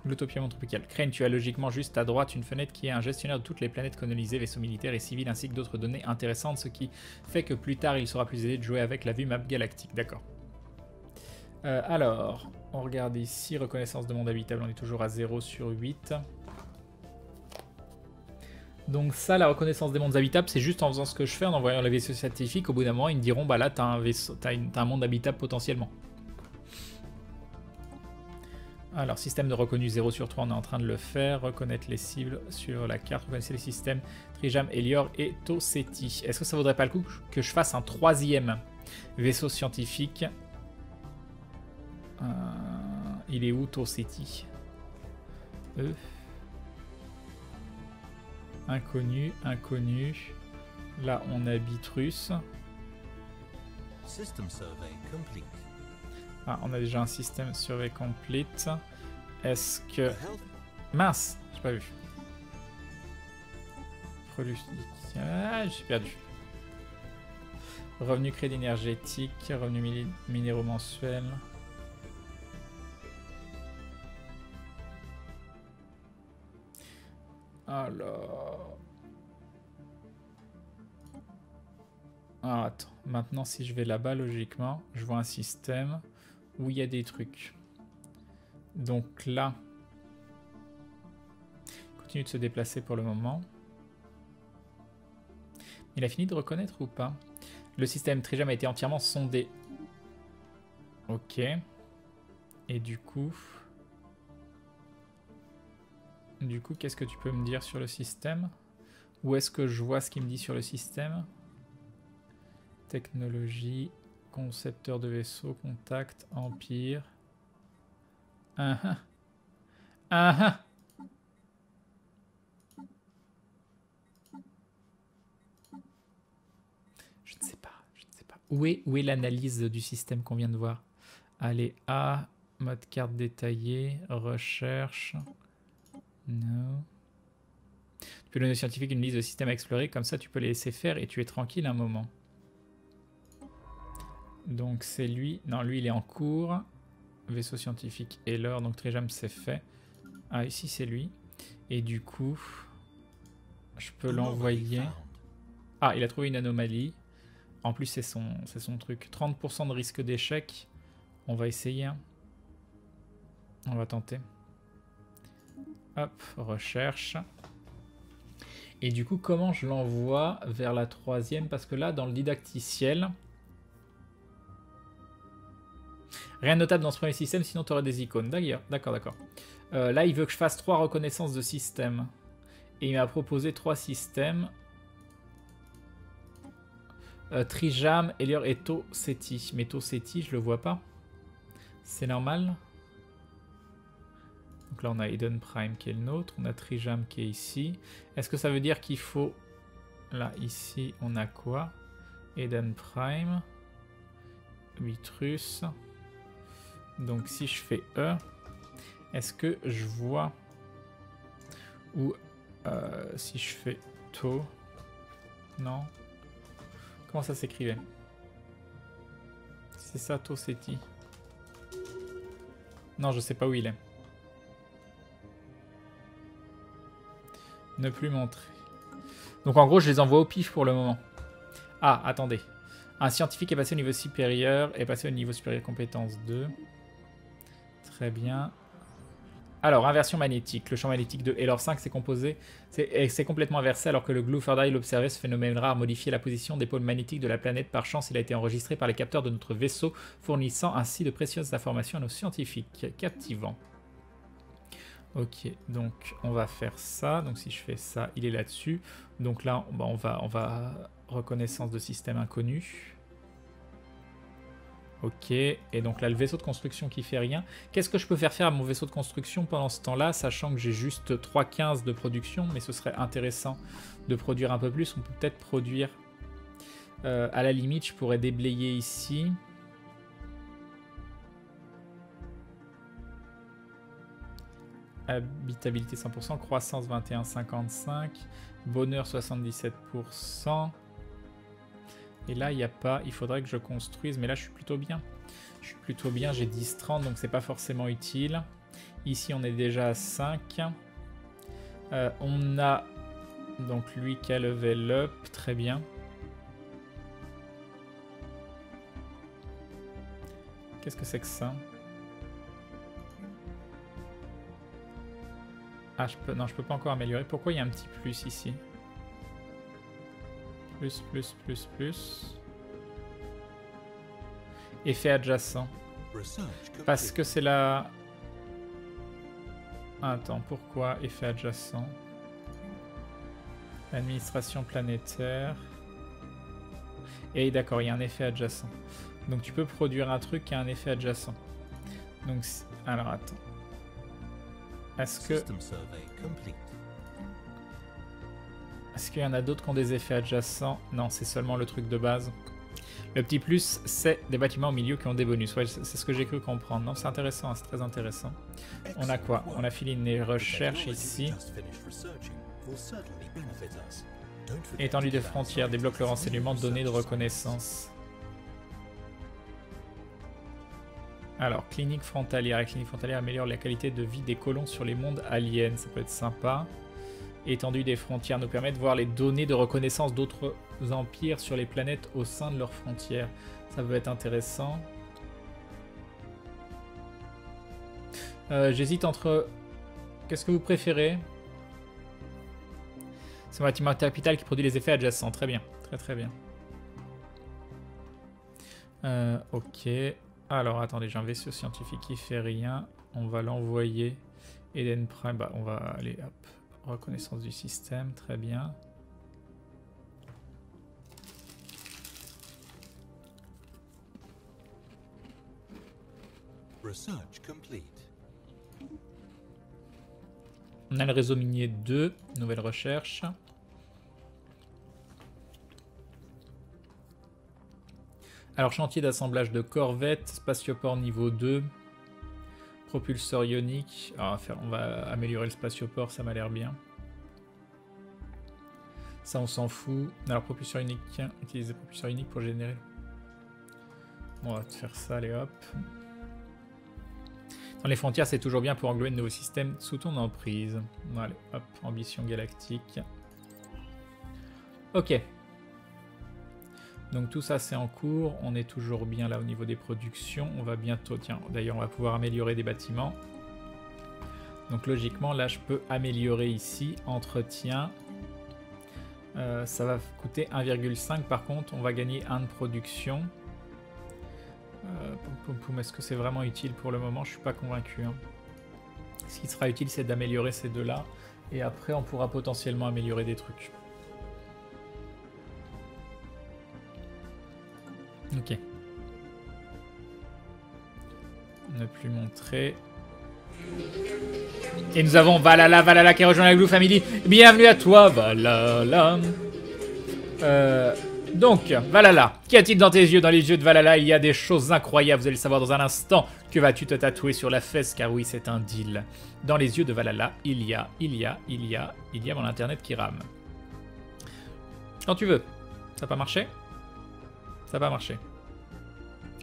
L'utopia monde tropical. Crane, tu as logiquement juste à droite une fenêtre qui est un gestionnaire de toutes les planètes colonisées, vaisseaux militaires et civils, ainsi que d'autres données intéressantes, ce qui fait que plus tard il sera plus aisé de jouer avec la vue map galactique. D'accord. Alors, on regarde ici, reconnaissance de monde habitable, on est toujours à 0 sur 8. Donc ça, la reconnaissance des mondes habitables, c'est juste en faisant ce que je fais, en envoyant les vaisseaux scientifiques, au bout d'un moment, ils me diront, bah là, t'as un monde habitable potentiellement. Alors, système de reconnu 0 sur 3, on est en train de le faire. Reconnaître les cibles sur la carte. Reconnaissez les systèmes Trijam, Elior et Toseti. Est-ce que ça vaudrait pas le coup que je fasse un troisième vaisseau scientifique? Il est où Toseti? Inconnu, inconnu. Là, on a Bitrus. System survey complete. Ah, on a déjà un système survey complete. Est-ce que... Mince, j'ai pas vu. Ah, j'ai perdu. Revenu crédit énergétique, revenu minéraux mensuels. Alors... Ah, attends. Maintenant, si je vais là-bas, logiquement, je vois un système où il y a des trucs. Donc là, il continue de se déplacer pour le moment. Il a fini de reconnaître ou pas? Le système Trijam a été entièrement sondé. Ok. Et du coup, qu'est-ce que tu peux me dire sur le système? Où est-ce que je vois ce qu'il me dit sur le système? Technologie, concepteur de vaisseau, contact, empire. Je ne sais pas, je ne sais pas. Où est l'analyse du système qu'on vient de voir? Allez, A, mode carte détaillée, recherche. Non. Tu peux donner aux scientifiques une liste de systèmes à explorer, comme ça tu peux les laisser faire et tu es tranquille un moment. Donc c'est lui. Non, lui il est en cours. Vaisseau scientifique et l'or. Donc Trijam c'est fait. Ah, ici c'est lui. Et du coup, je peux l'envoyer. Ah, il a trouvé une anomalie. En plus c'est son truc. 30% de risque d'échec. On va essayer. On va tenter. Hop, recherche. Et du coup, comment je l'envoie vers la troisième? Parce que là, dans le didacticiel... Rien de notable dans ce premier système, sinon tu aurais des icônes. D'ailleurs, d'accord. Là, il veut que je fasse 3 reconnaissances de système. Et il m'a proposé 3 systèmes. Trijam, Elior et Toseti. Mais Toseti, je le vois pas. C'est normal. Donc là, on a Eden Prime qui est le nôtre. On a Trijam qui est ici. Est-ce que ça veut dire qu'il faut... Là, ici, on a quoi? Eden Prime. Bitrus. Donc si je fais E, est-ce que je vois... Ou si je fais To... Non. Comment ça s'écrivait? C'est ça, Toseti. Non, je sais pas où il est. Ne plus montrer. Donc en gros, je les envoie au pif pour le moment. Ah, attendez. Un scientifique est passé au niveau supérieur, est passé au niveau supérieur compétence 2. Très bien. Alors, inversion magnétique. Le champ magnétique de Elor 5 s'est composé, c'est complètement inversé alors que le Glufordile observait ce phénomène rare modifier la position des pôles magnétiques de la planète. Par chance, il a été enregistré par les capteurs de notre vaisseau, fournissant ainsi de précieuses informations à nos scientifiques. Captivant. Ok, donc on va faire ça. Donc si je fais ça, il est là-dessus. Donc là, bah, on va reconnaissance de système inconnu. Ok, et donc là le vaisseau de construction qui fait rien. Qu'est-ce que je peux faire à mon vaisseau de construction pendant ce temps-là, sachant que j'ai juste 3,15 de production, mais ce serait intéressant de produire un peu plus. On peut peut-être produire... à la limite, je pourrais déblayer ici. Habitabilité 100%, croissance 21,55, bonheur 77%. Et là, il n'y a pas, il faudrait que je construise, mais là, je suis plutôt bien. Je suis plutôt bien, j'ai 10-30, donc c'est pas forcément utile. Ici, on est déjà à 5. On a donc lui qui a level up. Très bien. Qu'est-ce que c'est que ça? Ah, non, je peux pas encore améliorer. Pourquoi il y a un petit plus ici? Plus, plus, plus, plus. Effet adjacent. Parce que c'est la... Attends, pourquoi effet adjacent? Administration planétaire. Et d'accord, il y a un effet adjacent. Donc tu peux produire un truc qui a un effet adjacent. Donc, alors attends. Est-ce qu'il y en a d'autres qui ont des effets adjacents? Non, c'est seulement le truc de base. Le petit plus, c'est des bâtiments au milieu qui ont des bonus. Ouais, c'est ce que j'ai cru comprendre. Non, c'est intéressant, c'est très intéressant. On a quoi? On a filé une recherche ici. Étendue des frontières, débloque le renseignement, données de reconnaissance. Alors, clinique frontalière. La clinique frontalière améliore la qualité de vie des colons sur les mondes aliens. Ça peut être sympa. Étendue des frontières nous permet de voir les données de reconnaissance d'autres empires sur les planètes au sein de leurs frontières. Ça peut être intéressant. J'hésite entre... Qu'est-ce que vous préférez? C'est un bâtiment capital qui produit les effets adjacents. Très bien. Très très bien. Ok. Alors, attendez, j'ai un vaisseau scientifique qui fait rien. On va l'envoyer. Eden Prime, bah, on va aller, hop. Reconnaissance du système, très bien. Research complete. On a le réseau minier 2, nouvelle recherche. Alors, chantier d'assemblage de corvettes, spatioport niveau 2, propulseur ionique. Alors, on va améliorer le spatioport, ça m'a l'air bien. Ça, on s'en fout. Alors, propulseur ionique, utiliser propulseur ionique pour générer. Bon, on va te faire ça, allez hop. Dans les frontières, c'est toujours bien pour englober de nouveaux systèmes sous ton emprise. Bon, allez, hop, ambition galactique. Ok. Donc tout ça c'est en cours, on est toujours bien là au niveau des productions, on va bientôt, tiens d'ailleurs on va pouvoir améliorer des bâtiments. Donc logiquement là je peux améliorer ici, entretien, ça va coûter 1,5 par contre on va gagner 1 de production. Est-ce que c'est vraiment utile pour le moment? Je suis pas convaincu. Hein. Ce qui sera utile c'est d'améliorer ces deux là et après on pourra potentiellement améliorer des trucs. Ok. Ne plus montrer. Et nous avons Valhalla qui rejoint la Glue Family. Bienvenue à toi, Valhalla. Donc, Valhalla. Qu'y a-t-il dans tes yeux? Dans les yeux de Valhalla, il y a des choses incroyables. Vous allez le savoir dans un instant. Que vas-tu te tatouer sur la fesse? Car oui, c'est un deal. Dans les yeux de Valhalla, il y a mon internet qui rame. Quand tu veux. Ça n'a pas marché? Ça n'a pas marché.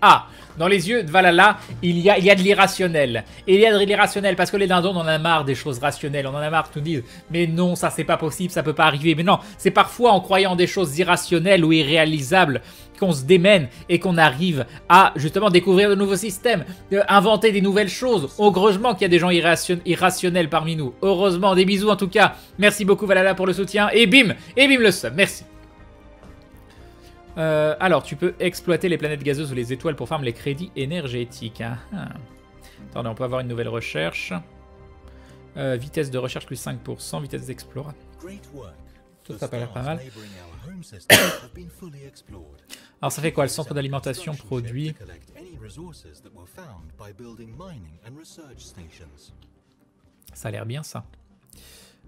Ah, dans les yeux de Valhalla, il y a de l'irrationnel. Et il y a de l'irrationnel parce que les dindons, on en a marre des choses rationnelles. On en a marre de nous dire, mais non, ça c'est pas possible, ça peut pas arriver. Mais non, c'est parfois en croyant des choses irrationnelles ou irréalisables qu'on se démène et qu'on arrive à justement découvrir de nouveaux systèmes, inventer des nouvelles choses. Heureusement qu'il y a des gens irrationnels parmi nous. Heureusement, des bisous en tout cas. Merci beaucoup Valhalla pour le soutien. Et bim le sub, merci. Alors, tu peux exploiter les planètes gazeuses ou les étoiles pour farmer les crédits énergétiques. Ah, ah. Attendez, on peut avoir une nouvelle recherche. Vitesse de recherche plus 5%, vitesse d'exploration. Tout ça peut l'air pas mal. Alors, ça fait quoi? Le centre d'alimentation produit... Ça a l'air bien, ça.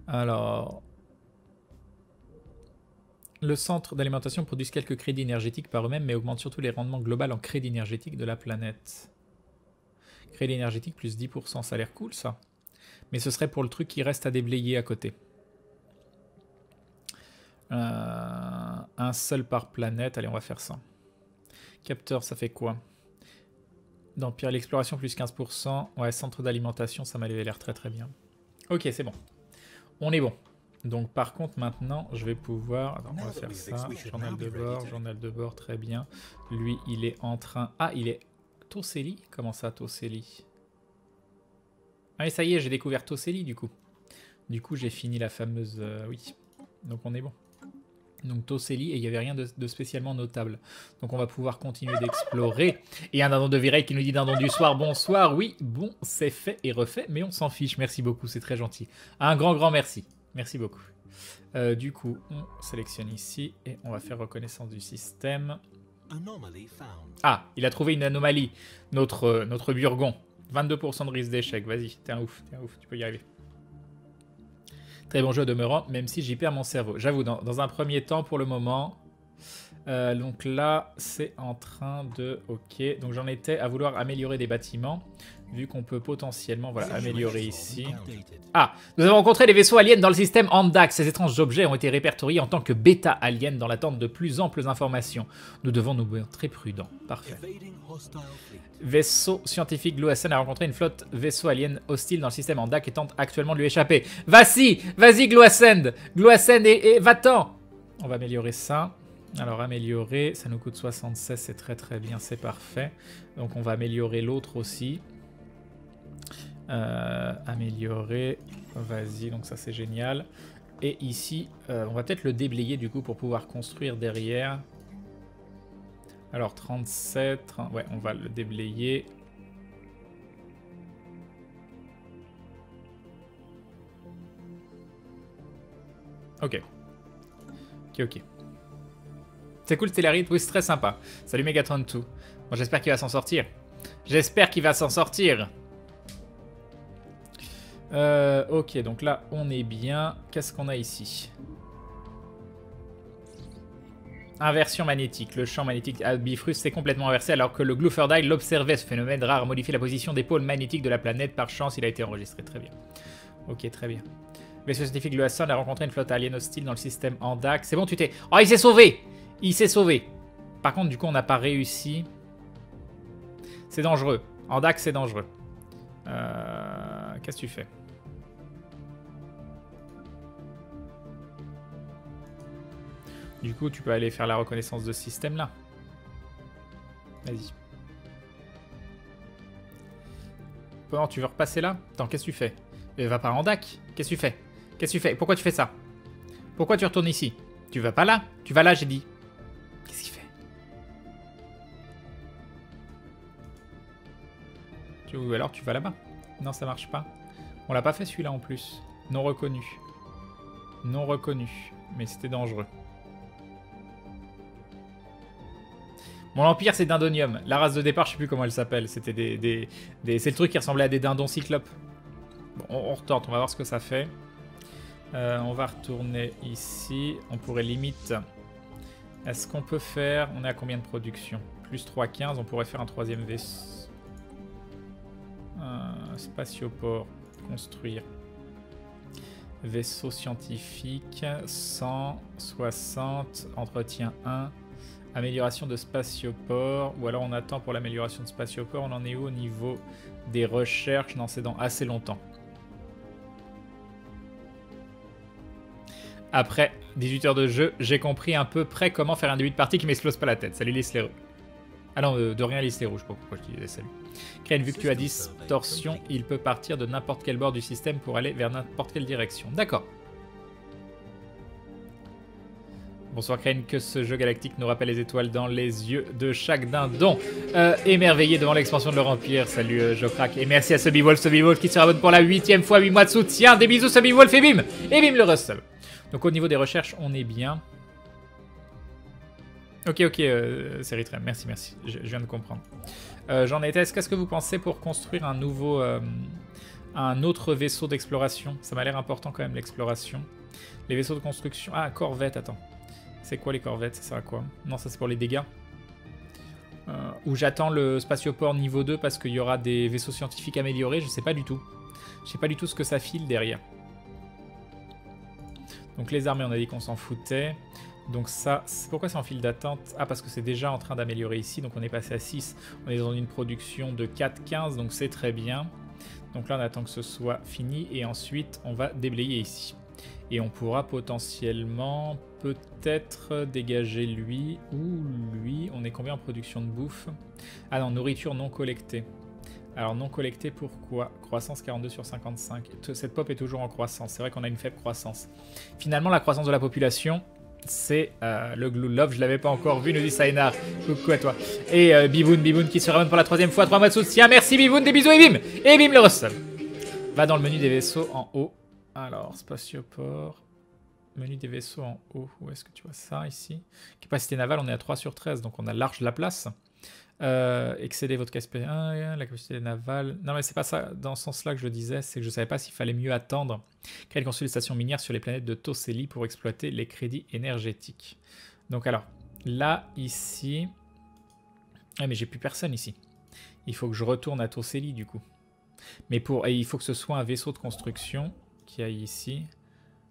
Alors... Le centre d'alimentation produit quelques crédits énergétiques par eux-mêmes, mais augmente surtout les rendements globaux en crédit énergétique de la planète. Crédit énergétique plus 10%, ça a l'air cool ça. Mais ce serait pour le truc qui reste à déblayer à côté. Un seul par planète, allez on va faire ça. Capteur, ça fait quoi? D'Empire, l'exploration plus 15%. Ouais, centre d'alimentation, ça m'avait l'air très très bien. Ok, c'est bon. On est bon. Donc par contre maintenant, je vais pouvoir... Attends, on va faire ça. Journal de bord, très bien. Lui, il est en train... Ah, il est... Toseli? Comment ça, Toseli? Ah mais ça y est, j'ai découvert Toseli du coup. Du coup, j'ai fini la fameuse... oui. Donc on est bon. Donc Toseli, et il n'y avait rien de spécialement notable. Donc on va pouvoir continuer d'explorer. Et un dindon de Vireille qui nous dit dindon du soir, bonsoir. Oui, bon, c'est fait et refait, mais on s'en fiche. Merci beaucoup, c'est très gentil. Un grand merci. Merci beaucoup. Du coup, on sélectionne ici et on va faire reconnaissance du système. Ah, il a trouvé une anomalie, notre Burgon. 22% de risque d'échec, vas-y, t'es un ouf, tu peux y arriver. Très bon jeu demeurant, même si j'y perds mon cerveau. J'avoue, dans un premier temps, pour le moment... donc là, c'est en train de... Ok, donc j'en étais à vouloir améliorer des bâtiments, vu qu'on peut potentiellement améliorer ici. Ah, nous avons rencontré des vaisseaux aliens dans le système Andak. Ces étranges objets ont été répertoriés en tant que bêta aliens dans l'attente de plus amples informations. Nous devons nous être très prudents. Parfait. Vaisseau scientifique Gluasen a rencontré une flotte vaisseau alien hostile dans le système Andak et tente actuellement de lui échapper. Vas-y Gluasen et va-t'en. On va améliorer ça. Alors améliorer, ça nous coûte 76, c'est très très bien, c'est parfait. Donc on va améliorer l'autre aussi. Améliorer, vas-y, donc ça c'est génial. Et ici, on va peut-être le déblayer du coup pour pouvoir construire derrière. Alors 37, ouais, on va le déblayer. Ok. Ok. C'est cool, Stellarite, oui, c'est très sympa. Salut Megatron2. Bon, j'espère qu'il va s'en sortir. Ok, donc là, on est bien. Qu'est-ce qu'on a ici? Inversion magnétique. Le champ magnétique à Bifrus s'est complètement inversé alors que le Glooferdile l'observait. Ce phénomène rare a modifié la position des pôles magnétiques de la planète. Par chance, il a été enregistré. Très bien. Ok, très bien. Vaisseau scientifique Gluasen a rencontré une flotte alien hostile dans le système Andak. C'est bon, tu t'es... Oh, il s'est sauvé! Il s'est sauvé. Par contre, du coup, on n'a pas réussi. C'est dangereux. Andak, c'est dangereux. Qu'est-ce que tu fais? Du coup, tu peux aller faire la reconnaissance de ce système-là. Vas-y. Comment tu veux repasser là? Attends, qu'est-ce que tu fais? Va par Andak. Qu'est-ce que tu fais? Qu'est-ce que tu fais? Pourquoi tu fais ça? Pourquoi tu retournes ici? Tu vas pas là? Tu vas là, j'ai dit. Qu'est-ce qu'il fait? Ou alors tu vas là-bas. Non, ça marche pas. On l'a pas fait celui-là en plus. Non reconnu. Non reconnu. Mais c'était dangereux. Mon empire, c'est Dindonium. La race de départ, je sais plus comment elle s'appelle. C'était c'est le truc qui ressemblait à des dindons cyclopes. Bon, on retente, on va voir ce que ça fait. On va retourner ici. On pourrait limite... Est-ce qu'on peut faire... On est à combien de production? Plus 3,15. On pourrait faire un troisième vaisseau. Spatioport. Construire. Vaisseau scientifique. 160. Entretien 1. Amélioration de spatioport. Ou alors on attend pour l'amélioration de spatioport. On en est où au niveau des recherches? Non, c'est dans assez longtemps. Après 18 heures de jeu, j'ai compris à peu près comment faire un début de partie qui m'explose pas la tête. Salut Lislerou. Ah non, de rien Lislerou, je sais pas pourquoi je disais salut. Crane, vu que tu as distorsion, il peut partir de n'importe quel bord du système pour aller vers n'importe quelle direction. D'accord. Bonsoir Crane, que ce jeu galactique nous rappelle les étoiles dans les yeux de chaque dindon. Émerveillé devant l'expansion de leur empire. Salut Jokrak. Et merci à Subwolf qui se rabonne pour la 8e fois 8 mois de soutien. Des bisous Subwolf et bim le Russell. Donc au niveau des recherches, on est bien. Ok, c'est Ritrem, merci, je viens de comprendre. J'en étais, qu'est-ce que vous pensez pour construire un nouveau... un autre vaisseau d'exploration? Ça m'a l'air important quand même l'exploration. Les vaisseaux de construction... Ah, corvette, attends. C'est quoi les corvettes? Ça sert à quoi? Non, ça c'est pour les dégâts. Ou j'attends le spatioport niveau 2 parce qu'il y aura des vaisseaux scientifiques améliorés, je sais pas du tout. Je sais pas du tout ce que ça file derrière. Donc les armées, on a dit qu'on s'en foutait. Donc ça, pourquoi c'est en file d'attente? Ah, parce que c'est déjà en train d'améliorer ici. Donc on est passé à 6. On est dans une production de 4,15. Donc c'est très bien. Donc là, on attend que ce soit fini. Et ensuite, on va déblayer ici. Et on pourra potentiellement peut-être dégager lui ou lui. On est combien en production de bouffe? Ah non, nourriture non collectée. Alors non collectée, pourquoi? Croissance 42 sur 55. Cette pop est toujours en croissance. C'est vrai qu'on a une faible croissance. Finalement, la croissance de la population, c'est le Glue Love. Je l'avais pas encore vu, nous dit Saïnar. Coucou à toi. Et Biboun qui se ramène pour la 3e fois. 3 mois de soutien. Merci Biboun, des bisous et bim. Et bim le Russell. Va dans le menu des vaisseaux en haut. Alors, spatioport. Menu des vaisseaux en haut. Où est-ce que tu vois ça ici? Capacité navale, on est à 3 sur 13. Donc on a large la place. Excéder votre capacité, la capacité navale. Non, mais c'est pas ça dans ce sens-là que je disais, c'est que je savais pas s'il fallait mieux attendre qu'elle construise des stations minières sur les planètes de Toseli pour exploiter les crédits énergétiques. Donc, alors, là, ici. Ah, mais j'ai plus personne ici. Il faut que je retourne à Toseli du coup. Mais et il faut que ce soit un vaisseau de construction qui aille ici.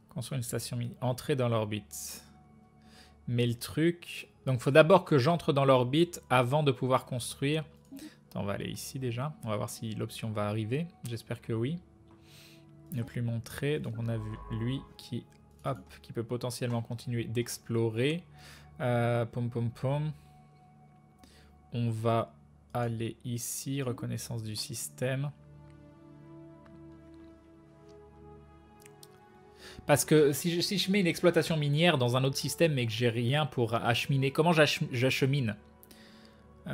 Construire une station minière. Entrer dans l'orbite. Mais le truc... Donc, il faut d'abord que j'entre dans l'orbite avant de pouvoir construire. Attends, on va aller ici déjà. On va voir si l'option va arriver. J'espère que oui. Ne plus montrer. Donc, on a vu lui qui peut potentiellement continuer d'explorer. Pom pom pom. On va aller ici. Reconnaissance du système. Parce que si je mets une exploitation minière dans un autre système mais que j'ai rien pour acheminer, comment j'achemine? Je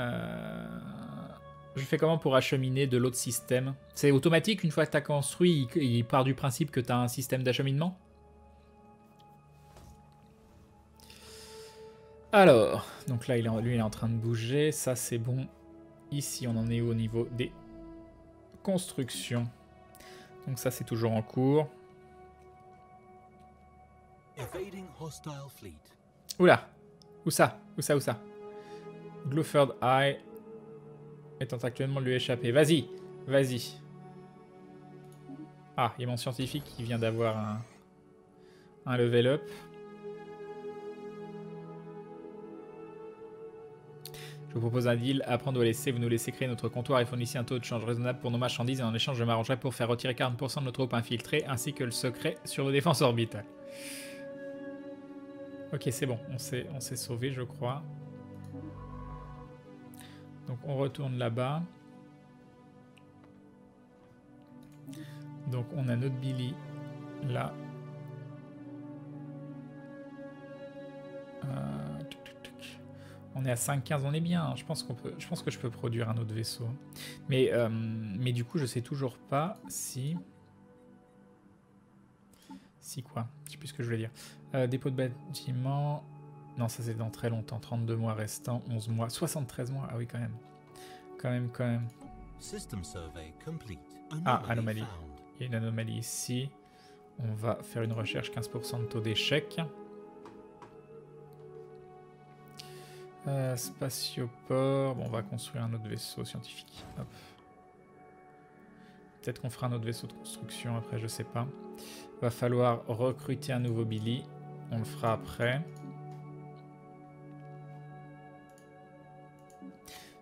fais comment pour acheminer de l'autre système? C'est automatique une fois que tu as construit, il part du principe que tu as un système d'acheminement? Alors, donc là, lui, il est en train de bouger. Ça, c'est bon. Ici, on en est au niveau des constructions. Donc ça, c'est toujours en cours. Oula, où ça? Gluford Eye est en train actuellement de lui échapper. Vas-y. Ah, il y a mon scientifique qui vient d'avoir un level up. Je vous propose un deal. Après, on doit vous nous laisser créer notre comptoir et fournir ici un taux de change raisonnable pour nos marchandises. Et en échange, je m'arrangerai pour faire retirer 40% de nos troupes infiltrées ainsi que le secret sur nos défenses orbitales. Ok, c'est bon. On s'est sauvé, je crois. Donc, on retourne là-bas. Donc, on a notre Billy là. On est à 5,15, on est bien. Hein. Je pense que je peux produire un autre vaisseau. Mais du coup, je sais toujours pas si... Si quoi? Je sais plus ce que je voulais dire. Dépôt de bâtiment... Non, ça c'est dans très longtemps. 32 mois restants, 11 mois, 73 mois. Ah oui, quand même. Quand même. Ah, anomalie. Il y a une anomalie ici. On va faire une recherche, 15% de taux d'échec. Spatioport. Bon, on va construire un autre vaisseau scientifique. Hop. Peut-être qu'on fera un autre vaisseau de construction après, je sais pas. Va falloir recruter un nouveau Billy. On le fera après.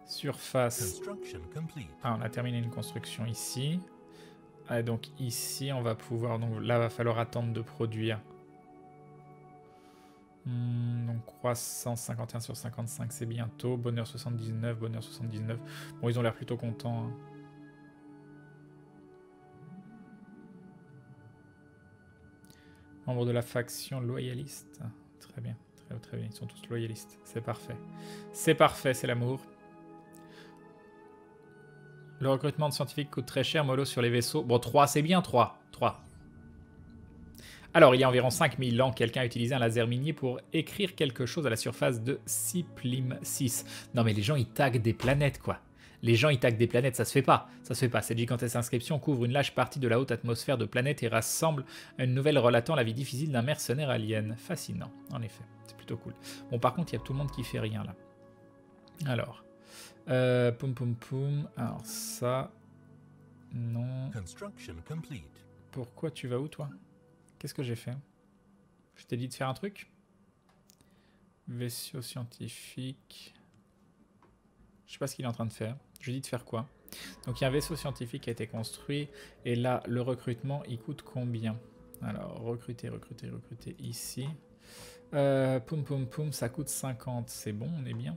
Surface. Ah, on a terminé une construction ici. Ah, donc ici, on va pouvoir... Donc là, va falloir attendre de produire. Donc croissance 51 sur 55, c'est bientôt. Bonheur 79, bonheur 79. Bon, ils ont l'air plutôt contents. Hein. Membre de la faction loyaliste. Très bien, très bien. Ils sont tous loyalistes. C'est parfait. C'est parfait, c'est l'amour. Le recrutement de scientifiques coûte très cher, mollo sur les vaisseaux. Bon, 3, c'est bien, 3. Alors, il y a environ 5000 ans, quelqu'un a utilisé un laser minier pour écrire quelque chose à la surface de Ciplim 6. Non, mais les gens, ils taguent des planètes, quoi. Les gens, ils taguent des planètes, ça se fait pas. Cette gigantesque inscription couvre une large partie de la haute atmosphère de planètes et rassemble une nouvelle relatant la vie difficile d'un mercenaire alien. Fascinant, en effet. C'est plutôt cool. Bon, par contre, il y a tout le monde qui fait rien, là. Alors... poum. Alors ça... Non. Pourquoi tu vas où, toi? Qu'est-ce que j'ai fait? Je t'ai dit de faire un truc? Vaisseau scientifique. Je sais pas ce qu'il est en train de faire. Je lui dis de faire quoi? Donc il y a un vaisseau scientifique qui a été construit. Et là, le recrutement, il coûte combien? Alors, recruter ici. Poum poum poum, ça coûte 50. C'est bon, on est bien.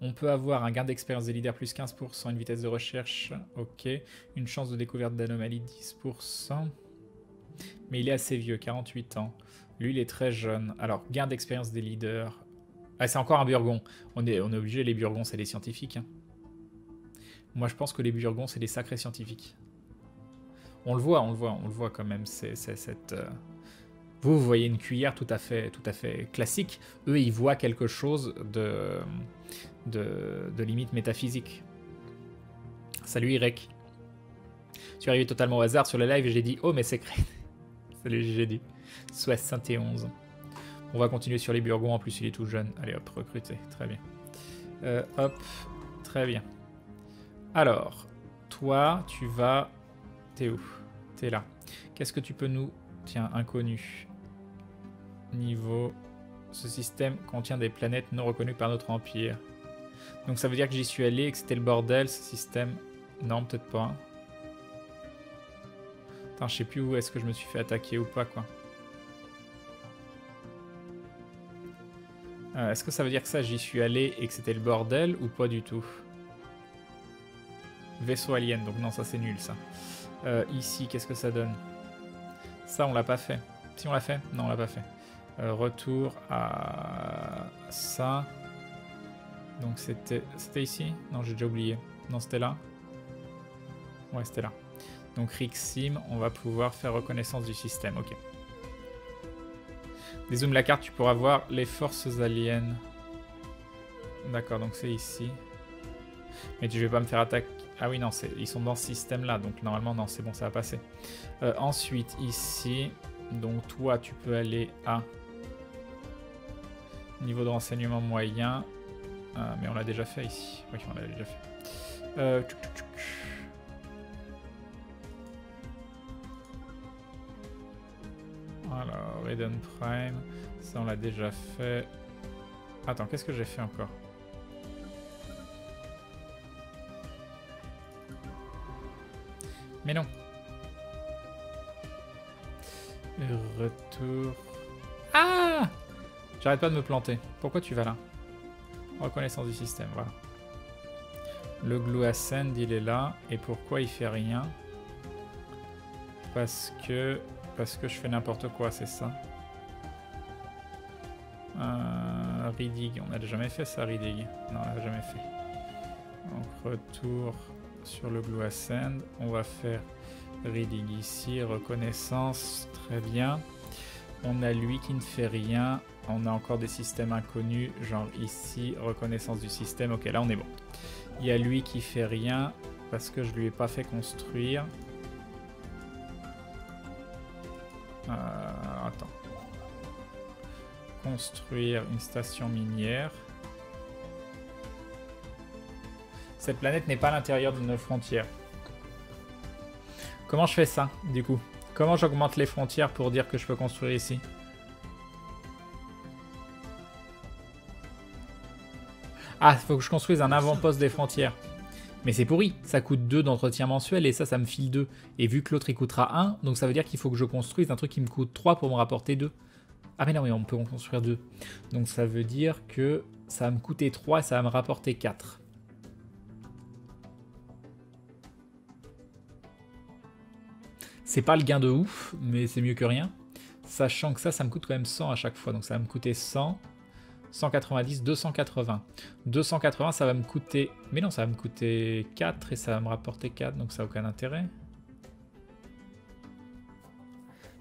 On peut avoir un gain d'expérience des leaders plus 15%, une vitesse de recherche, ok. Une chance de découverte d'anomalies 10%. Mais il est assez vieux, 48 ans. Lui, il est très jeune. Alors, gain d'expérience des leaders. Ah, c'est encore un Burgon. On est obligé, les Burgons, c'est des scientifiques. Hein. Moi, je pense que les Burgons, c'est des sacrés scientifiques. On le voit quand même. C'est cette... Vous voyez une cuillère tout à fait classique. Eux, ils voient quelque chose de limite métaphysique. Salut Irek. Je suis arrivé totalement au hasard sur le live et j'ai dit « Oh, mais c'est secret !» Salut GGD. 71. On va continuer sur les Burgons. En plus, il est tout jeune. Allez, hop, recruter. Très bien. Hop, très bien. Alors, toi, tu vas... T'es où? T'es là. Qu'est-ce que tu peux nous... Tiens, inconnu. Niveau... Ce système contient des planètes non reconnues par notre empire. Donc ça veut dire que j'y suis allé et que c'était le bordel, ce système. Non, peut-être pas. Attends, je sais plus où est-ce que je me suis fait attaquer ou pas, quoi. Est-ce que ça veut dire que ça, j'y suis allé et que c'était le bordel ou pas du tout? Vaisseau alien, donc non, ça c'est nul, ça. Ici, qu'est-ce que ça donne? Ça, on l'a pas fait. Si on l'a fait? Non, on l'a pas fait. Retour à ça. Donc c'était ici? Non, j'ai déjà oublié. Non, c'était là? Ouais, c'était là. Donc Rixim, on va pouvoir faire reconnaissance du système. Ok. Dézoome la carte, tu pourras voir les forces aliens. D'accord, donc c'est ici. Mais tu vais pas me faire attaquer. Ah oui, non, ils sont dans ce système-là. Donc normalement, non, c'est bon, ça va passer. Ensuite, ici. Donc toi, tu peux aller à... Niveau de renseignement moyen. Mais on l'a déjà fait ici. Oui, on l'a déjà fait. Alors, Eden Prime. Ça, on l'a déjà fait. Attends, qu'est-ce que j'ai fait encore? Mais non. Retour. Ah! J'arrête pas de me planter. Pourquoi tu vas là? Reconnaissance du système, voilà. Le Glue Ascend, il est là. Et pourquoi il fait rien? Parce que je fais n'importe quoi, c'est ça. Ridig, on n'a jamais fait ça, Ridig. Non, on l'a jamais fait. Donc retour sur le Glue Ascend. On va faire Ridig ici, reconnaissance, très bien. On a lui qui ne fait rien. On a encore des systèmes inconnus, genre ici, reconnaissance du système. Ok, là on est bon. Il y a lui qui fait rien parce que je lui ai pas fait construire. Attends. Construire une station minière. Cette planète n'est pas à l'intérieur de nos frontières. Comment je fais ça, du coup? Comment j'augmente les frontières pour dire que je peux construire ici? Ah, il faut que je construise un avant-poste des frontières. Mais c'est pourri, ça coûte 2 d'entretien mensuel et ça me file 2. Et vu que l'autre il coûtera 1, donc ça veut dire qu'il faut que je construise un truc qui me coûte 3 pour me rapporter 2. Ah mais non, mais on peut en construire 2. Donc ça veut dire que ça va me coûter 3 et ça va me rapporter 4. C'est pas le gain de ouf, mais c'est mieux que rien. Sachant que ça me coûte quand même 100 à chaque fois. Donc ça va me coûter 100, 190, 280. 280, ça va me coûter... Mais non, ça va me coûter 4 et ça va me rapporter 4. Donc ça n'a aucun intérêt.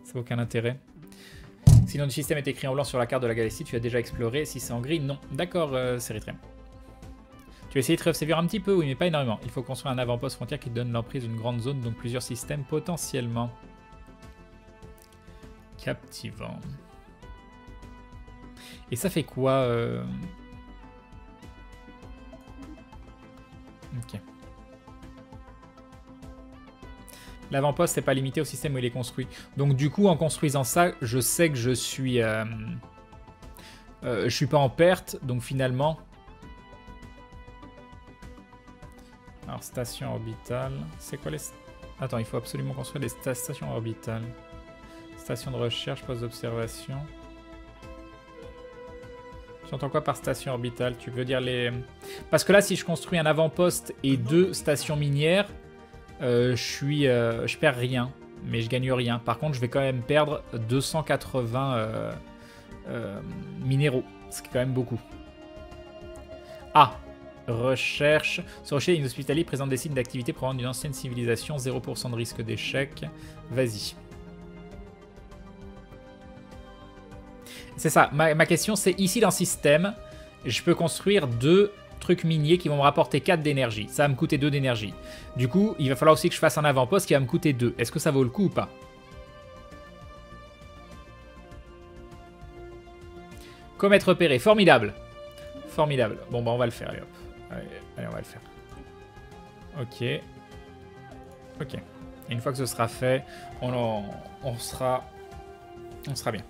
Ça n'a aucun intérêt. Si notre système est écrit en blanc sur la carte de la galaxie, tu as déjà exploré. Si c'est en gris, non. D'accord, Ceritrem. Tu vas essayer de te sévir un petit peu, oui, mais pas énormément. Il faut construire un avant-poste frontière qui te donne l'emprise d'une grande zone, donc plusieurs systèmes potentiellement. Captivant. Et ça fait quoi Ok. L'avant-poste, c'est pas limité au système où il est construit. Donc du coup, en construisant ça, je sais que je suis... Je suis pas en perte, donc finalement... Alors, station orbitale... C'est quoi les... Attends, il faut absolument construire des stations orbitales. Station de recherche, poste d'observation. Tu entends quoi par station orbitale? Tu veux dire les... Parce que là, si je construis un avant-poste et 2 stations minières, je perds rien, mais je gagne rien. Par contre, je vais quand même perdre 280 minéraux, ce qui est quand même beaucoup. Ah, recherche. Ce rocher inhospitalier présente des signes d'activité provenant d'une ancienne civilisation, 0% de risque d'échec. Vas-y. C'est ça, ma question c'est, ici dans le système, je peux construire 2 trucs miniers qui vont me rapporter 4 d'énergie. Ça va me coûter 2 d'énergie. Du coup, il va falloir aussi que je fasse un avant-poste qui va me coûter 2. Est-ce que ça vaut le coup ou pas? Comète repérée, formidable. Formidable. Bon bah on va le faire, allez hop. Allez on va le faire. Ok. Ok. Et une fois que ce sera fait, on sera bien.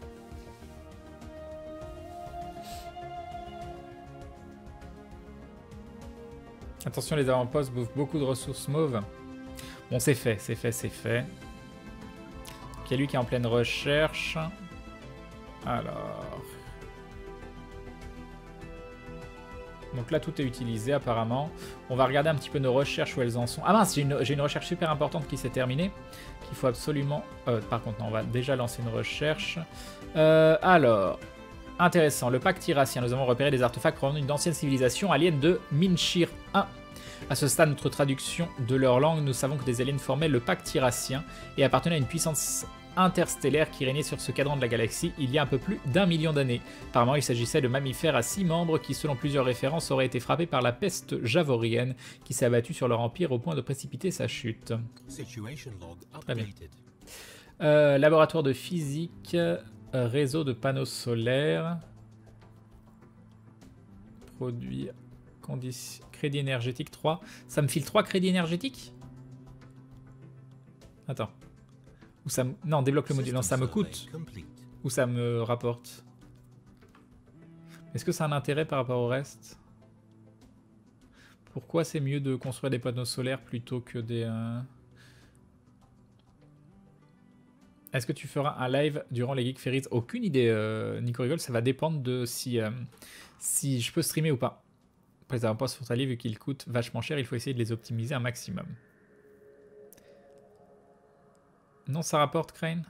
Attention, les avant-postes bouffent beaucoup de ressources mauves. Bon, c'est fait, c'est fait, c'est fait. Ok, lui qui est en pleine recherche. Alors... Donc là, tout est utilisé apparemment. On va regarder un petit peu nos recherches où elles en sont. Ah mince, j'ai une recherche super importante qui s'est terminée. Qu'il faut absolument... par contre, non, on va déjà lancer une recherche. Alors... Intéressant, le pacte Tyrassien. Nous avons repéré des artefacts provenant d'une ancienne civilisation alien de Minshir 1. À ce stade, notre traduction de leur langue, nous savons que des aliens formaient le pacte Tyrassien et appartenaient à une puissance interstellaire qui régnait sur ce cadran de la galaxie il y a un peu plus d'1 million d'années. Apparemment, il s'agissait de mammifères à 6 membres qui, selon plusieurs références, auraient été frappés par la peste javorienne qui s'est abattue sur leur empire au point de précipiter sa chute. Très bien. Laboratoire de physique... réseau de panneaux solaires. Produit. Crédit énergétique 3. Ça me file 3 crédits énergétiques? Attends. Ou ça me... Non, débloque le module. Non, ça me coûte. Ou ça me rapporte. Est-ce que ça a un intérêt par rapport au reste? Pourquoi c'est mieux de construire des panneaux solaires plutôt que des... Est-ce que tu feras un live durant les Geek Fairies? Aucune idée, Nico Rigole. Ça va dépendre de si je peux streamer ou pas. Après, les avant-postes frontaliers, vu qu'ils coûtent vachement cher, il faut essayer de les optimiser un maximum. Non, ça rapporte, Crane?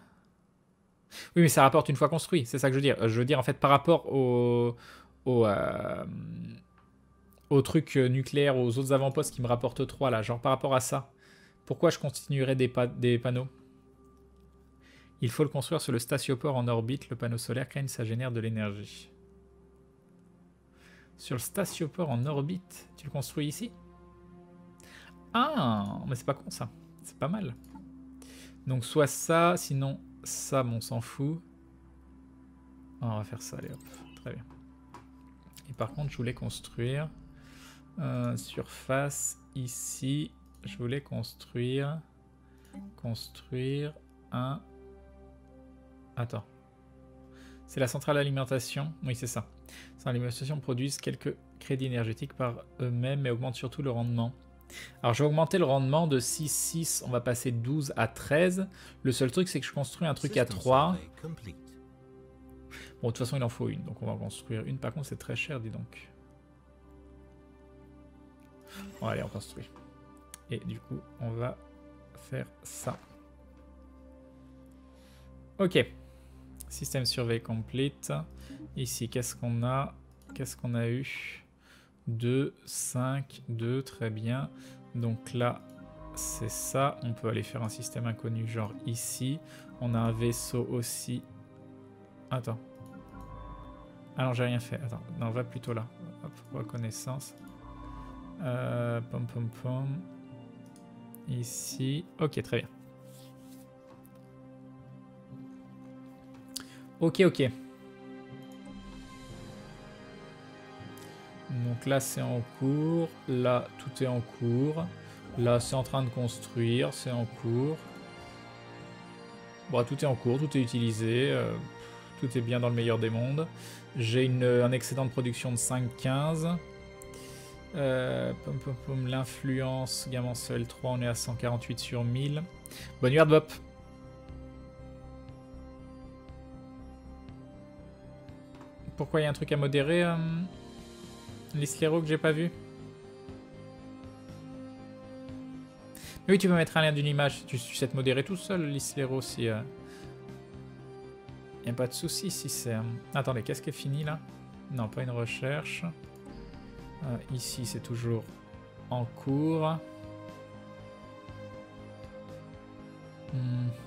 Oui, mais ça rapporte une fois construit. C'est ça que je veux dire. Je veux dire, en fait, par rapport au truc nucléaire, aux autres avant-postes qui me rapportent 3, là, genre par rapport à ça, pourquoi je continuerais des panneaux? Il faut le construire sur le statioport en orbite. Le panneau solaire Crane, ça génère de l'énergie. Sur le statioport en orbite, tu le construis ici? Ah, mais c'est pas con ça. C'est pas mal. Donc soit ça, sinon ça, bon, on s'en fout. Ah, on va faire ça, allez hop. Très bien. Et par contre, je voulais construire surface ici. Je voulais construire un... Attends. C'est la centrale d'alimentation. Oui, c'est ça. Centrale d'alimentation produisent quelques crédits énergétiques par eux-mêmes, mais augmentent surtout le rendement. Alors, je vais augmenter le rendement de 6. On va passer de 12 à 13. Le seul truc, c'est que je construis un truc à 3. Bon, de toute façon, il en faut une. Donc, on va en construire une. Par contre, c'est très cher, dis donc. Bon, allez, on construit. Et du coup, on va faire ça. Ok. Système survey complete. Ici, qu'est-ce qu'on a? Qu'est-ce qu'on a eu? 2, 5, 2, très bien. Donc là, c'est ça. On peut aller faire un système inconnu, genre ici. On a un vaisseau aussi. Attends. Ah non, j'ai rien fait. Attends, non, on va plutôt là. Hop, reconnaissance. Pom pom pom. Ici. Ok, très bien. Ok, ok. Donc là, c'est en cours. Là, tout est en cours. Là, c'est en train de construire. C'est en cours. Bon, tout est en cours. Tout est utilisé. Tout est bien dans le meilleur des mondes. J'ai un excédent de production de 5,15. L'influence, gamme mensuelle 3, on est à 148 sur 1000. Bonne nuit, Hardbop. Pourquoi il y a un truc à modérer, l'Islero que j'ai pas vu? Oui, tu peux mettre un lien d'une image. Tu sais te modérer tout seul, l'Islero, si... Y a pas de souci si c'est... Attendez, qu'est-ce qui est fini, là? Non, pas une recherche. Ici, c'est toujours en cours.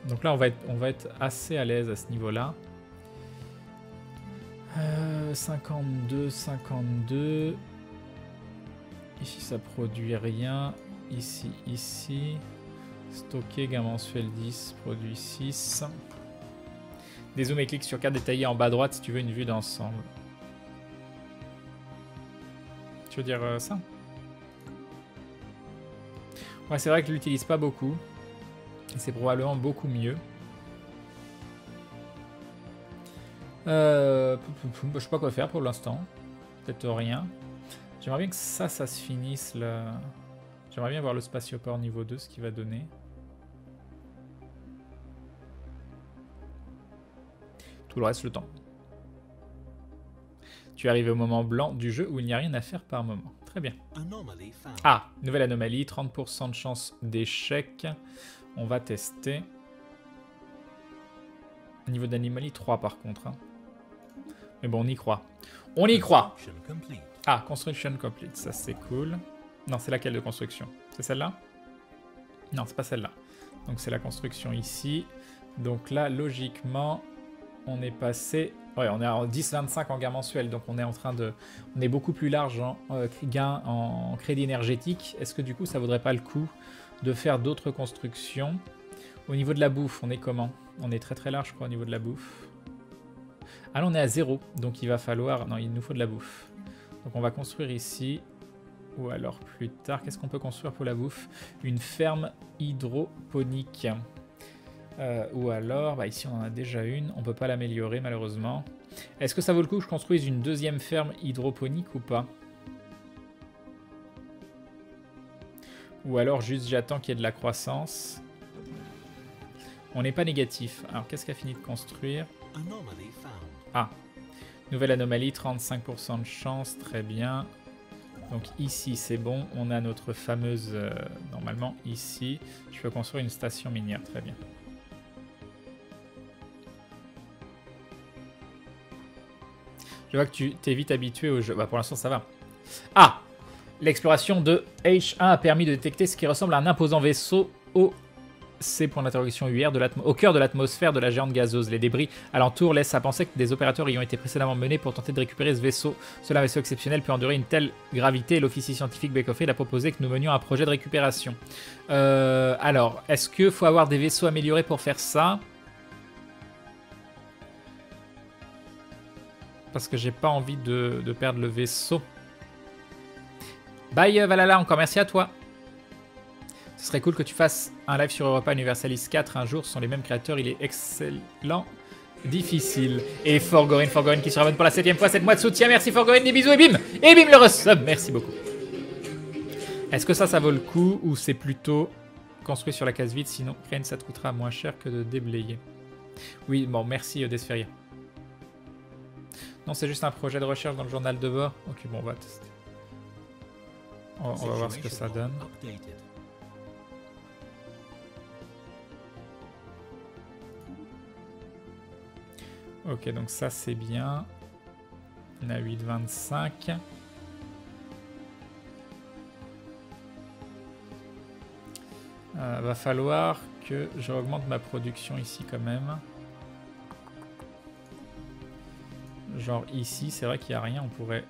Donc là, on va être assez à l'aise à ce niveau-là. 52, 52. Ici, ça produit rien. Ici, ici. Stocké, gamme mensuelle 10, produit 6. Dézoom et clique sur carte détaillée en bas à droite si tu veux une vue d'ensemble. Tu veux dire ça? Ouais, c'est vrai que je l'utilise pas beaucoup. C'est probablement beaucoup mieux. Je sais pas quoi faire pour l'instant. Peut-être rien. J'aimerais bien que ça se finisse là. J'aimerais bien voir le spatioport niveau 2, ce qu'il va donner. Tout le reste, le temps. Tu arrives au moment blanc du jeu où il n'y a rien à faire par moment. Très bien. Ah, nouvelle anomalie, 30% de chance d'échec. On va tester. Niveau d'anomalie, 3 par contre. Hein. Mais bon, on y croit. On y croit. Ah, construction complete, ça c'est cool. Non, c'est laquelle de construction? C'est celle-là? Non, c'est pas celle-là. Donc c'est la construction ici. Donc là, logiquement, on est passé... Ouais, on est en 10-25 en gain mensuel, donc on est en train de... On est beaucoup plus large en gain en crédit énergétique. Est-ce que du coup, ça vaudrait pas le coup de faire d'autres constructions? Au niveau de la bouffe, on est comment? On est très très large, je crois, au niveau de la bouffe. Ah là, on est à 0, donc il va falloir... Non, il nous faut de la bouffe. Donc on va construire ici, ou alors plus tard, qu'est-ce qu'on peut construire pour la bouffe? Une ferme hydroponique. Ou alors, bah ici on en a déjà une, on peut pas l'améliorer malheureusement. Est-ce que ça vaut le coup que je construise une deuxième ferme hydroponique ou pas? Ou alors juste j'attends qu'il y ait de la croissance. On n'est pas négatif. Alors qu'est-ce qu'a fini de construire? Ah, nouvelle anomalie, 35% de chance, très bien. Donc ici c'est bon, on a notre fameuse, normalement ici, je peux construire une station minière, très bien. Je vois que tu t'es vite habitué au jeu, bah pour l'instant ça va. Ah, l'exploration de H1 a permis de détecter ce qui ressemble à un imposant vaisseau au au cœur de l'atmosphère de la géante gazeuse. Les débris alentour laissent à penser que des opérateurs y ont été précédemment menés pour tenter de récupérer ce vaisseau. Cela, un vaisseau exceptionnel peut endurer une telle gravité et l'officier scientifique Bakeofield a proposé que nous menions un projet de récupération. Alors, est-ce qu'il faut avoir des vaisseaux améliorés pour faire ça? Parce que j'ai pas envie de perdre le vaisseau. Bye Valhalla, encore merci à toi. Ce serait cool que tu fasses un live sur Europa Universalis 4 un jour. Ce sont les mêmes créateurs, il est excellent. Difficile. Et Forgorin qui se ramène pour la 7ème fois, 7 mois de soutien. Merci Forgorin, des bisous et bim! Et bim le resub, merci beaucoup. Est-ce que ça vaut le coup ou c'est plutôt construit sur la case vide? Sinon, Crane, ça te coûtera moins cher que de déblayer. Oui, bon, merci Desferia. Non, c'est juste un projet de recherche dans le journal de bord. Ok, bon, on va tester. On va voir ce que ça donne. Ok, donc ça c'est bien. On a 8,25. Va falloir que je augmente ma production ici quand même. Genre ici, c'est vrai qu'il n'y a rien. On pourrait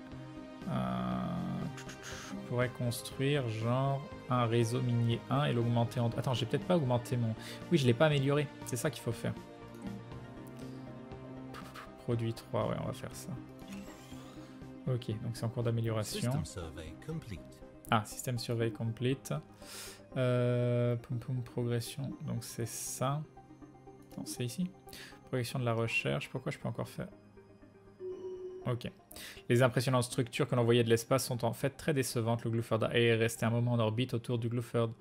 construire genre un réseau minier 1 et l'augmenter en... Attends, j'ai peut-être pas augmenté mon... Oui, je l'ai pas amélioré. C'est ça qu'il faut faire. Produit 3, ouais, on va faire ça. Ok, donc c'est en cours d'amélioration. Ah, système survey complete. Progression, donc c'est ça. Non, c'est ici. Progression de la recherche. Pourquoi je peux encore faire... Ok. Les impressionnantes structures que l'on voyait de l'espace sont en fait très décevantes. Le Gluford Eye est resté un moment en orbite autour de Gluford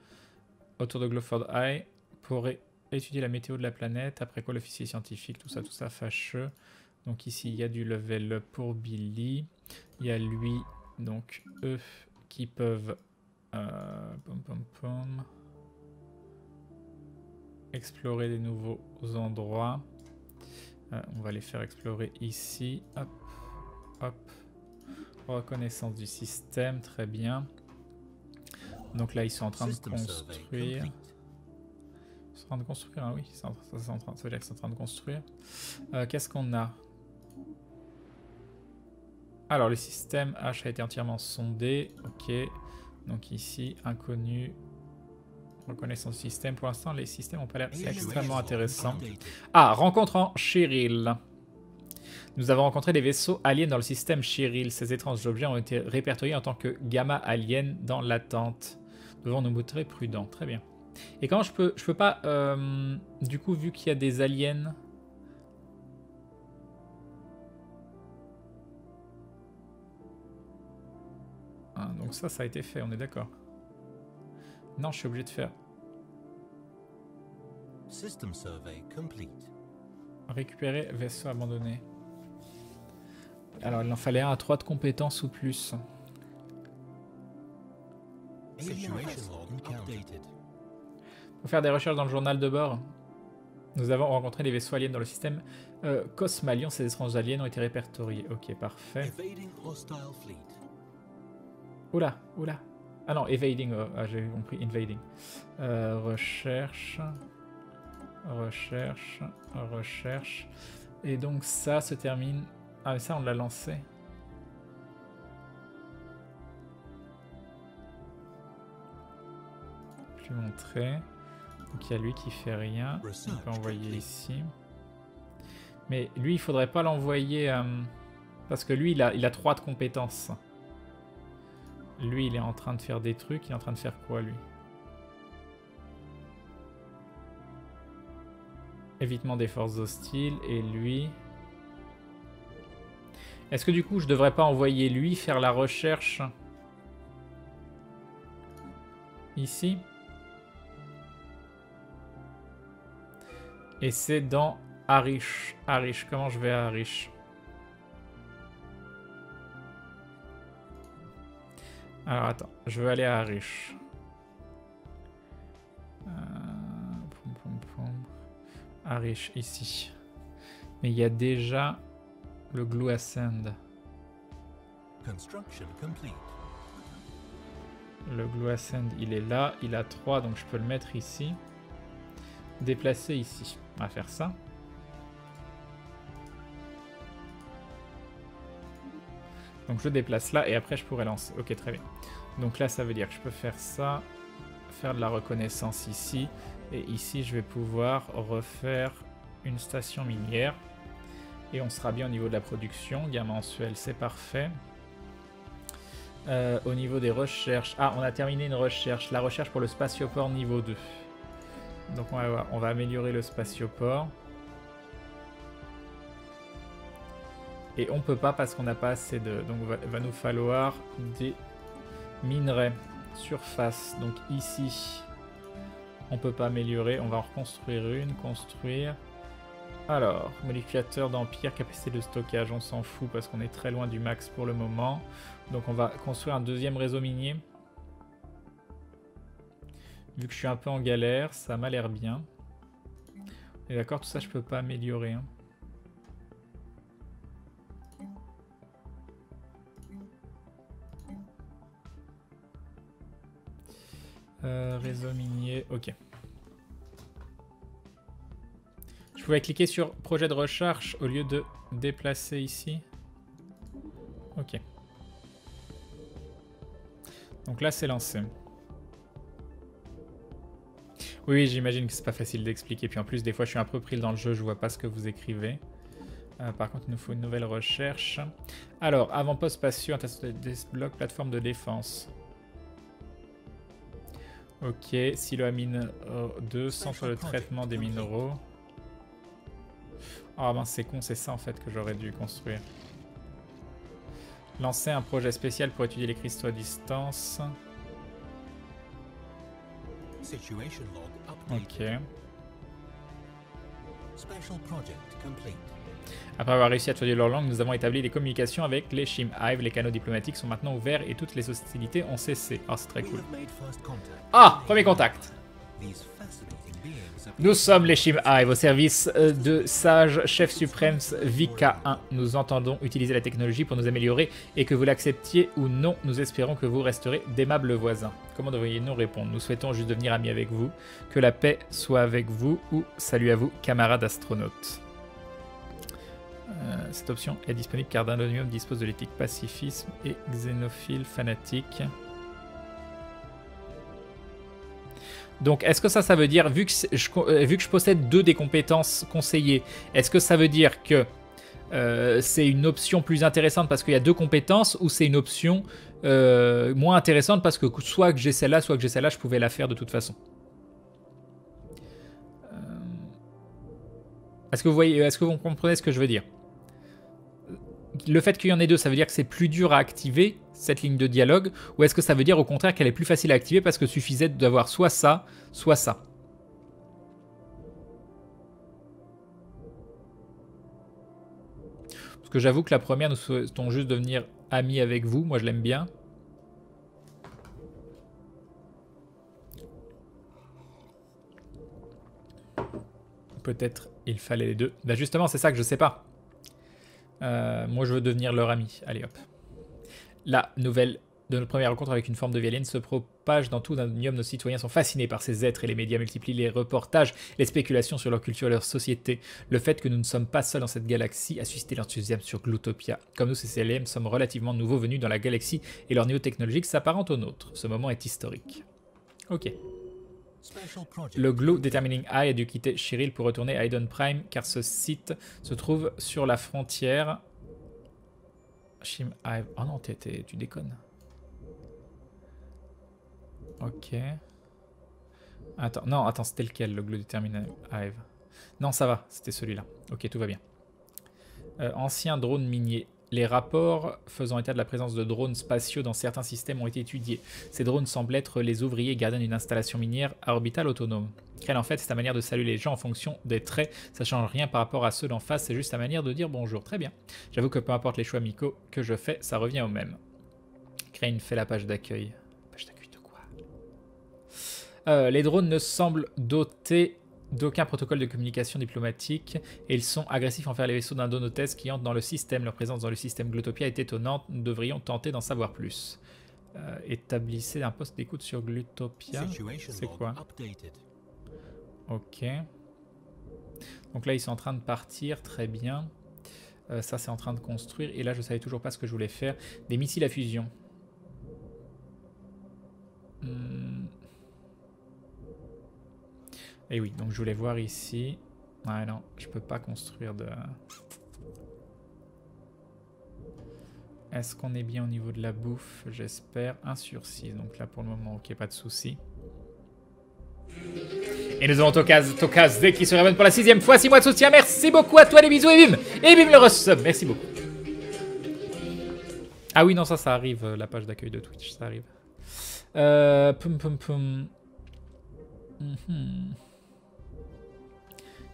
Eye pour étudier la météo de la planète. Après quoi, l'officier scientifique, tout ça, fâcheux. Donc ici, il y a du level up pour Billy. Il y a lui, donc eux, qui peuvent explorer des nouveaux endroits. On va les faire explorer ici. Hop, hop. Reconnaissance du système, très bien. Donc là, ils sont en train de construire. Ils sont en train de construire, hein, oui. Ça veut dire qu'ils sont en train de construire. Qu'est-ce qu'on a? Alors, le système H a été entièrement sondé. Ok. Donc ici, inconnu. Reconnaissance du système. Pour l'instant, les systèmes n'ont pas l'air extrêmement intéressants. Ah, rencontrant Cheryl. Nous avons rencontré des vaisseaux aliens dans le système Cheryl. Ces étranges objets ont été répertoriés en tant que gamma aliens dans l'attente. Nous devons nous montrer prudents. Très bien. Et comment je peux pas... du coup, vu qu'il y a des aliens... Ah, donc ça a été fait, on est d'accord. Non, je suis obligé de faire... System survey complete. Récupérer vaisseau abandonné. Alors, il en fallait un à 3 de compétences ou plus. Pour faire des recherches dans le journal de bord, nous avons rencontré des vaisseaux aliens dans le système Cosmalion. Ces étranges aliens ont été répertoriés. Ok, parfait. Oula, oula. Ah non, evading. J'ai compris, invading. Recherche. Recherche. Recherche. Et donc ça se termine... Ah mais ça on l'a lancé. Je vais montrer. Donc il y a lui qui fait rien. On peut envoyer ici. Mais lui il faudrait pas l'envoyer parce que lui il a 3 de compétences. Lui il est en train de faire des trucs. Il est en train de faire quoi lui? Évitement des forces hostiles. Et lui... Est-ce que du coup je devrais pas envoyer lui faire la recherche ici? Et c'est dans Arish. Arish, comment je vais à Arish? Alors attends, je veux aller à Arish. Arish, ici. Mais il y a déjà le Glue Ascend. Le Glue Ascend, il est là. Il a 3, donc je peux le mettre ici. Déplacer ici. On va faire ça. Donc je déplace là et après je pourrais lancer. Ok, très bien. Donc là, ça veut dire que je peux faire ça. Faire de la reconnaissance ici. Et ici, je vais pouvoir refaire une station minière. Et on sera bien au niveau de la production. Gain mensuel, c'est parfait. Au niveau des recherches... Ah, on a terminé une recherche. La recherche pour le spatioport niveau 2. Donc on va voir. On va améliorer le spatioport. Et on peut pas parce qu'on n'a pas assez de... Donc il va nous falloir des minerais surface. Donc ici, on peut pas améliorer. On va en reconstruire une. Construire. Alors, modificateur d'empire, capacité de stockage, on s'en fout parce qu'on est très loin du max pour le moment. Donc on va construire un deuxième réseau minier. Vu que je suis un peu en galère, ça m'a l'air bien. Et d'accord, tout ça je peux pas améliorer. Hein. Réseau minier, ok. Je pouvais cliquer sur projet de recherche au lieu de déplacer ici. Ok. Donc là, c'est lancé. Oui, j'imagine que c'est pas facile d'expliquer. Puis en plus, des fois, je suis un peu pris dans le jeu, je vois pas ce que vous écrivez. Par contre, il nous faut une nouvelle recherche. Alors, avant-poste spatiaux, bloc, plateforme de défense. Ok, silo à mine 2, centre de traitement des minéraux. Ah ben c'est con, c'est ça en fait que j'aurais dû construire. Lancer un projet spécial pour étudier les cristaux à distance. Situation log updated. Ok. Special project complete. Après avoir réussi à traduire leur langue, nous avons établi des communications avec les Shim Hive. Les canaux diplomatiques sont maintenant ouverts et toutes les hostilités ont cessé. Ah, c'est très We cool. have made first contact. Ah, premier contact. These fascinating beings Nous sommes les Shim Hive au service de Sage Chef Suprême VK1. Nous entendons utiliser la technologie pour nous améliorer et que vous l'acceptiez ou non, nous espérons que vous resterez d'aimables voisins. Comment devriez-nous répondre? Nous souhaitons juste devenir amis avec vous. Que la paix soit avec vous ou salut à vous, camarades astronautes. Cette option est disponible car Dindonium dispose de l'éthique pacifisme et xénophile fanatique. Donc, est-ce que ça veut dire, vu que je possède 2 des compétences conseillées, est-ce que ça veut dire que c'est une option plus intéressante parce qu'il y a 2 compétences ou c'est une option moins intéressante parce que soit que j'ai celle-là, soit que j'ai celle-là, je pouvais la faire de toute façon. Est-ce que vous voyez, est-ce que vous comprenez ce que je veux dire? Le fait qu'il y en ait 2, ça veut dire que c'est plus dur à activer cette ligne de dialogue, ou est-ce que ça veut dire au contraire qu'elle est plus facile à activer parce que suffisait d'avoir soit ça, soit ça? Parce que j'avoue que la première, nous souhaitons juste devenir amis avec vous, moi je l'aime bien. Peut-être il fallait les 2. Bah justement, c'est ça que je sais pas. Moi, je veux devenir leur ami. Allez, hop. La nouvelle de notre première rencontre avec une forme de vie alien se propage dans tout Dindonium. Nos citoyens sont fascinés par ces êtres et les médias multiplient les reportages, les spéculations sur leur culture et leur société. Le fait que nous ne sommes pas seuls dans cette galaxie a suscité l'enthousiasme sur Gloutopia. Comme nous, ces aliens sommes relativement nouveaux venus dans la galaxie et leur niveau technologique s'apparente au nôtre. Ce moment est historique. Ok. Le Glue Determining Eye a dû quitter Shiril pour retourner à Eden Prime car ce site se trouve sur la frontière. Shim Hive. Oh non, tu déconnes. Ok. Attends, non, attends, c'était lequel le Glue Determining Hive? Non, ça va, c'était celui-là. Ok, tout va bien. Ancien drone minier. Les rapports faisant état de la présence de drones spatiaux dans certains systèmes ont été étudiés. Ces drones semblent être les ouvriers gardiens d'une installation minière à orbital autonome. Krell, en fait, c'est ta manière de saluer les gens en fonction des traits. Ça change rien par rapport à ceux d'en face, c'est juste ta manière de dire bonjour. Très bien. J'avoue que peu importe les choix amicaux que je fais, ça revient au même. Crane fait la page d'accueil. Page d'accueil de quoi? Les drones ne semblent dotés d'aucun protocole de communication diplomatique et ils sont agressifs envers les vaisseaux d'Indonotes qui entrent dans le système. Leur présence dans le système Gloutopia est étonnante. Nous devrions tenter d'en savoir plus. Établissez un poste d'écoute sur Gloutopia. C'est quoi? Ok. Donc là, ils sont en train de partir. Très bien. Ça, c'est en train de construire. Et là, je savais toujours pas ce que je voulais faire. Des missiles à fusion. Et oui, donc je voulais voir ici. Ouais, non, je peux pas construire de... Est-ce qu'on est bien au niveau de la bouffe? J'espère. 1 sur 6. Donc là, pour le moment, ok, pas de souci. Et nous avons Tokaz qui se réabonne pour la 6e fois. 6 mois de soutien. Merci beaucoup à toi, les bisous et bim. Et bim le resub. Merci beaucoup. Ah oui, non, ça arrive. La page d'accueil de Twitch, ça arrive.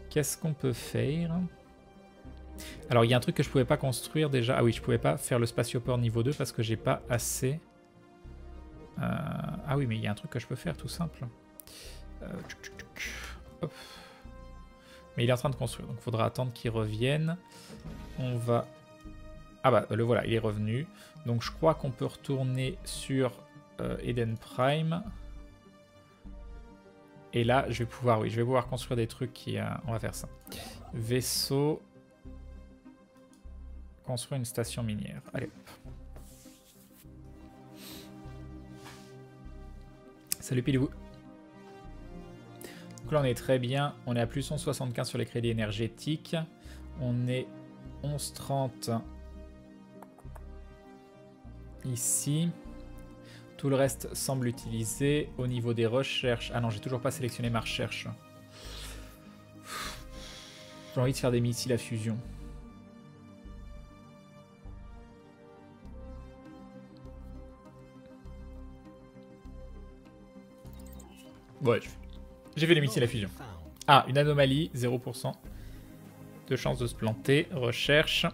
Qu'est-ce qu'on peut faire? Alors, il y a un truc que je pouvais pas construire déjà. Ah oui, je pouvais pas faire le spatioport niveau 2 parce que j'ai pas assez. Ah oui, mais il y a un truc que je peux faire, tout simple. Hop. Mais il est en train de construire, donc il faudra attendre qu'il revienne. On va... Ah bah, le voilà, il est revenu. Donc je crois qu'on peut retourner sur Eden Prime. Et là, je vais pouvoir, oui, je vais pouvoir construire des trucs qui... on va faire ça. Vaisseau. Construire une station minière. Allez, hop. Salut Pilou. Donc là, on est très bien. On est à plus 11,75 sur les crédits énergétiques. On est 11,30 ici. Tout le reste semble utilisé. Au niveau des recherches... Ah non, j'ai toujours pas sélectionné ma recherche. J'ai envie de faire des missiles à fusion. Ouais, j'ai fait les missiles à fusion. Ah, une anomalie, 0% de chance de se planter. Recherche.